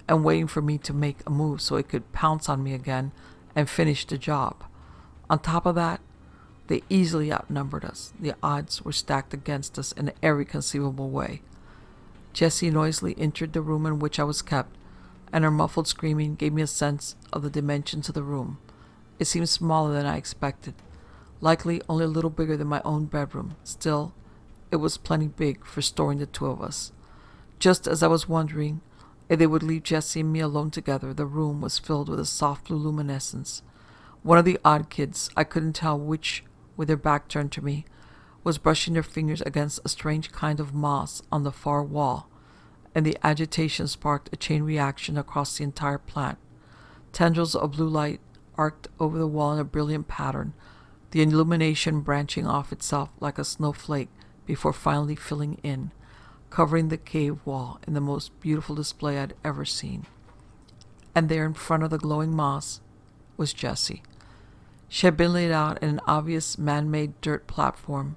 and waiting for me to make a move so it could pounce on me again and finish the job. On top of that, they easily outnumbered us. The odds were stacked against us in every conceivable way. Jessie noisily entered the room in which I was kept, and her muffled screaming gave me a sense of the dimensions of the room. It seemed smaller than I expected, likely only a little bigger than my own bedroom. Still, it was plenty big for storing the two of us. Just as I was wondering if they would leave Jessie and me alone together, the room was filled with a soft blue luminescence. One of the odd kids, I couldn't tell which, with their back turned to me, was brushing their fingers against a strange kind of moss on the far wall, and the agitation sparked a chain reaction across the entire plant. Tendrils of blue light arced over the wall in a brilliant pattern, the illumination branching off itself like a snowflake before finally filling in, covering the cave wall in the most beautiful display I'd ever seen. And there in front of the glowing moss was Jessie. She had been laid out in an obvious man-made dirt platform,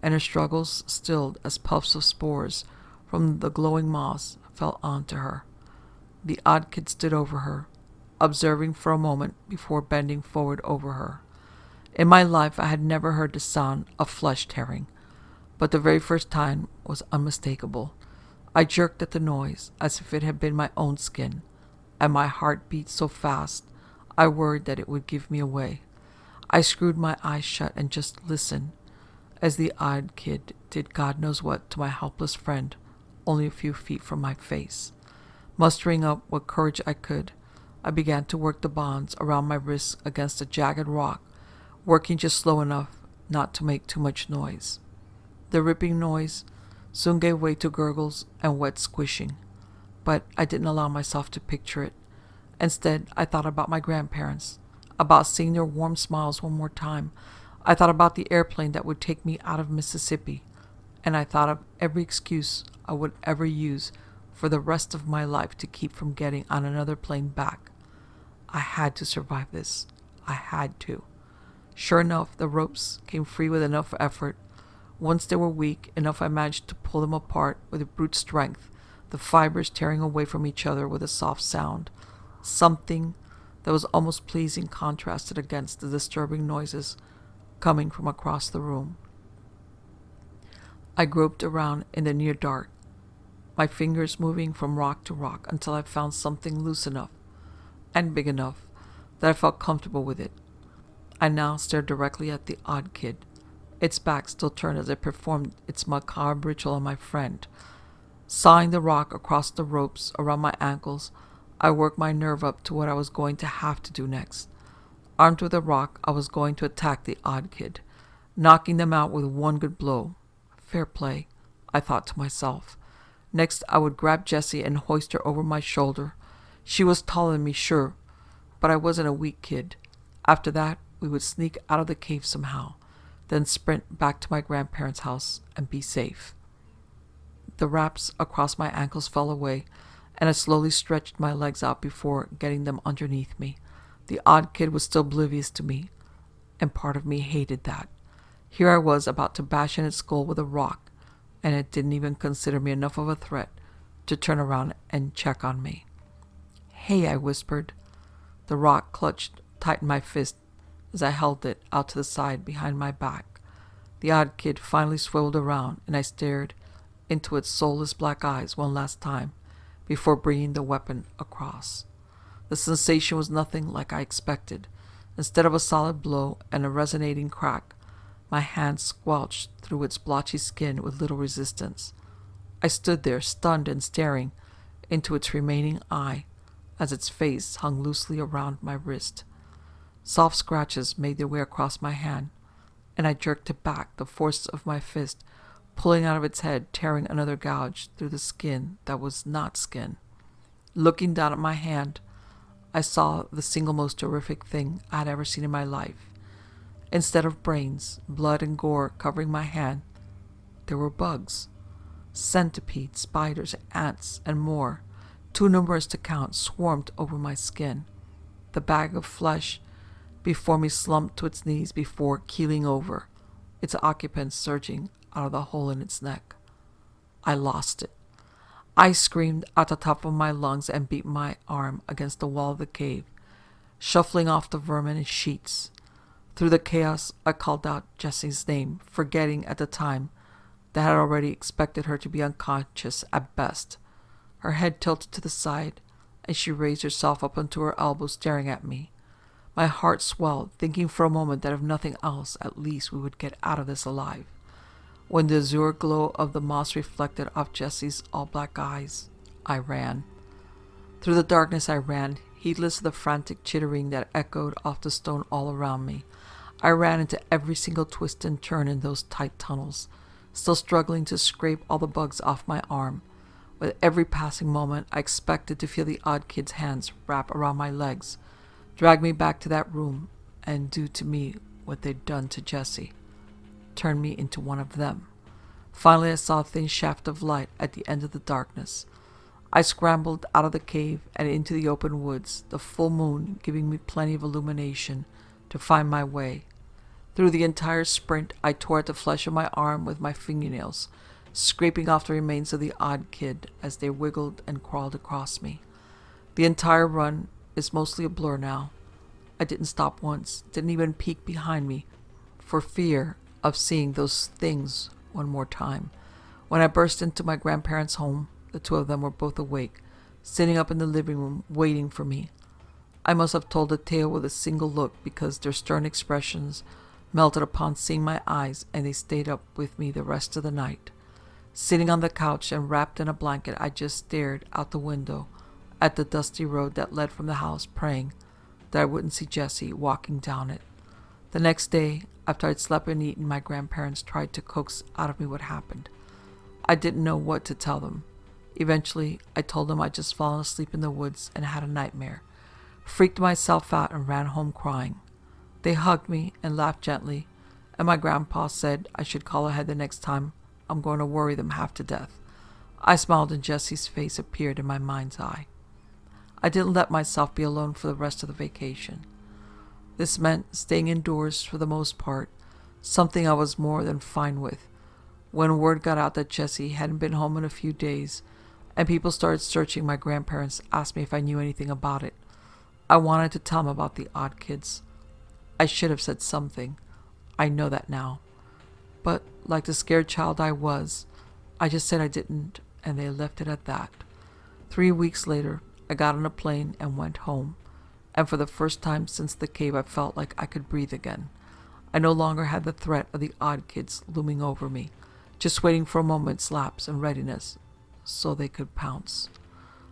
and her struggles stilled as puffs of spores from the glowing moss fell onto her. The odd kid stood over her, observing for a moment before bending forward over her. In my life I had never heard the sound of flesh tearing, but the very first time was unmistakable. I jerked at the noise as if it had been my own skin, and my heart beat so fast I worried that it would give me away. I screwed my eyes shut and just listened as the odd kid did God knows what to my helpless friend only a few feet from my face. Mustering up what courage I could, I began to work the bonds around my wrists against a jagged rock, working just slow enough not to make too much noise. The ripping noise soon gave way to gurgles and wet squishing, but I didn't allow myself to picture it. Instead, I thought about my grandparents, about seeing their warm smiles one more time. I thought about the airplane that would take me out of Mississippi, and I thought of every excuse I would ever use for the rest of my life to keep from getting on another plane back. I had to survive this. I had to. Sure enough, the ropes came free with enough effort. Once they were weak enough, I managed to pull them apart with brute strength, the fibers tearing away from each other with a soft sound. Something that was almost pleasing contrasted against the disturbing noises coming from across the room. I groped around in the near dark, my fingers moving from rock to rock until I found something loose enough and big enough that I felt comfortable with it. I now stared directly at the odd kid, its back still turned as it performed its macabre ritual on my friend. Sawing the rock across the ropes around my ankles, I worked my nerve up to what I was going to have to do next. Armed with a rock, I was going to attack the odd kid, knocking them out with one good blow. Fair play, I thought to myself. Next, I would grab Jessie and hoist her over my shoulder. She was taller than me, sure, but I wasn't a weak kid. After that, we would sneak out of the cave somehow, then sprint back to my grandparents' house and be safe. The wraps across my ankles fell away, and I slowly stretched my legs out before getting them underneath me. The odd kid was still oblivious to me, and part of me hated that. Here I was about to bash in its skull with a rock, and it didn't even consider me enough of a threat to turn around and check on me. "Hey," I whispered. The rock clutched tight in my fist as I held it out to the side behind my back. The odd kid finally swiveled around, and I stared into its soulless black eyes one last time before bringing the weapon across. The sensation was nothing like I expected. Instead of a solid blow and a resonating crack, my hand squelched through its blotchy skin with little resistance. I stood there, stunned and staring into its remaining eye as its face hung loosely around my wrist. Soft scratches made their way across my hand, and I jerked it back, the force of my fist pulling out of its head, tearing another gouge through the skin that was not skin. Looking down at my hand, I saw the single most horrific thing I had ever seen in my life. Instead of brains, blood, and gore covering my hand, there were bugs. Centipedes, spiders, ants, and more, too numerous to count, swarmed over my skin. The bag of flesh before me slumped to its knees before keeling over, its occupants surging out of the hole in its neck. I lost it. I screamed at the top of my lungs and beat my arm against the wall of the cave, shuffling off the vermin and sheets. Through the chaos, I called out Jessie's name, forgetting at the time that I had already expected her to be unconscious at best. Her head tilted to the side, and she raised herself up onto her elbows, staring at me. My heart swelled, thinking for a moment that if nothing else, at least we would get out of this alive. When the azure glow of the moss reflected off Jessie's all-black eyes, I ran. Through the darkness I ran, heedless of the frantic chittering that echoed off the stone all around me. I ran into every single twist and turn in those tight tunnels, still struggling to scrape all the bugs off my arm. With every passing moment, I expected to feel the odd kid's hands wrap around my legs, drag me back to that room, and do to me what they'd done to Jessie. Turn me into one of them. Finally, I saw a thin shaft of light at the end of the darkness. I scrambled out of the cave and into the open woods, the full moon giving me plenty of illumination to find my way. Through the entire sprint, I tore at the flesh of my arm with my fingernails, scraping off the remains of the odd kid as they wiggled and crawled across me. The entire run is mostly a blur now. I didn't stop once, didn't even peek behind me, for fear of seeing those things one more time. When I burst into my grandparents' home, the two of them were both awake, sitting up in the living room, waiting for me. I must have told the tale with a single look, because their stern expressions melted upon seeing my eyes, and they stayed up with me the rest of the night. Sitting on the couch and wrapped in a blanket, I just stared out the window at the dusty road that led from the house, praying that I wouldn't see Jessie walking down it. The next day, after I'd slept and eaten, my grandparents tried to coax out of me what happened. I didn't know what to tell them. Eventually, I told them I'd just fallen asleep in the woods and had a nightmare, freaked myself out and ran home crying. They hugged me and laughed gently, and my grandpa said I should call ahead the next time I'm going to worry them half to death. I smiled and Jessie's face appeared in my mind's eye. I didn't let myself be alone for the rest of the vacation. This meant staying indoors for the most part, something I was more than fine with. When word got out that Jesse hadn't been home in a few days, and people started searching, my grandparents asked me if I knew anything about it. I wanted to tell them about the odd kids. I should have said something. I know that now. But like the scared child I was, I just said I didn't, and they left it at that. 3 weeks later, I got on a plane and went home. And for the first time since the cave, I felt like I could breathe again. I no longer had the threat of the odd kids looming over me, just waiting for a moment's lapse and readiness so they could pounce.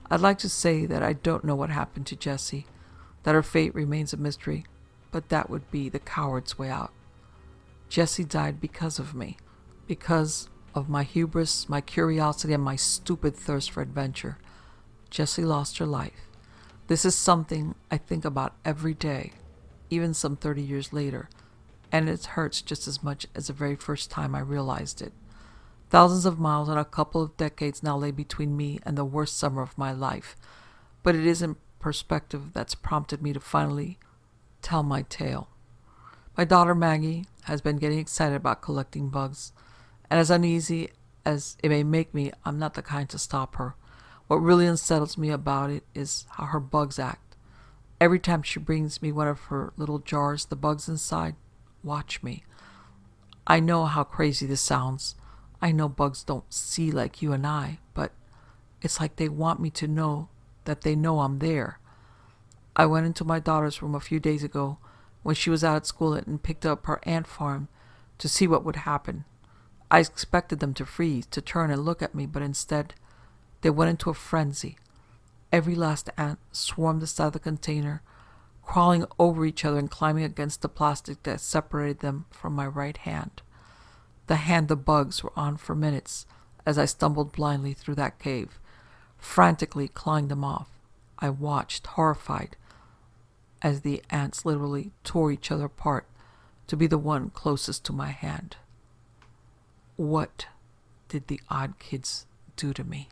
I'd like to say that I don't know what happened to Jessie, that her fate remains a mystery, but that would be the coward's way out. Jessie died because of me, because of my hubris, my curiosity, and my stupid thirst for adventure. Jessie lost her life. This is something I think about every day, even some 30 years later, and it hurts just as much as the very first time I realized it. Thousands of miles and a couple of decades now lay between me and the worst summer of my life, but it isn't perspective that's prompted me to finally tell my tale. My daughter Maggie has been getting excited about collecting bugs, and as uneasy as it may make me, I'm not the kind to stop her. What really unsettles me about it is how her bugs act. Every time she brings me one of her little jars, the bugs inside watch me. I know how crazy this sounds. I know bugs don't see like you and I, but it's like they want me to know that they know I'm there. I went into my daughter's room a few days ago when she was out at school and picked up her ant farm to see what would happen. I expected them to freeze, to turn and look at me, but instead they went into a frenzy. Every last ant swarmed the side of the container, crawling over each other and climbing against the plastic that separated them from my right hand. The hand the bugs were on for minutes as I stumbled blindly through that cave, frantically clawing them off. I watched, horrified, as the ants literally tore each other apart to be the one closest to my hand. What did the odd kids do to me?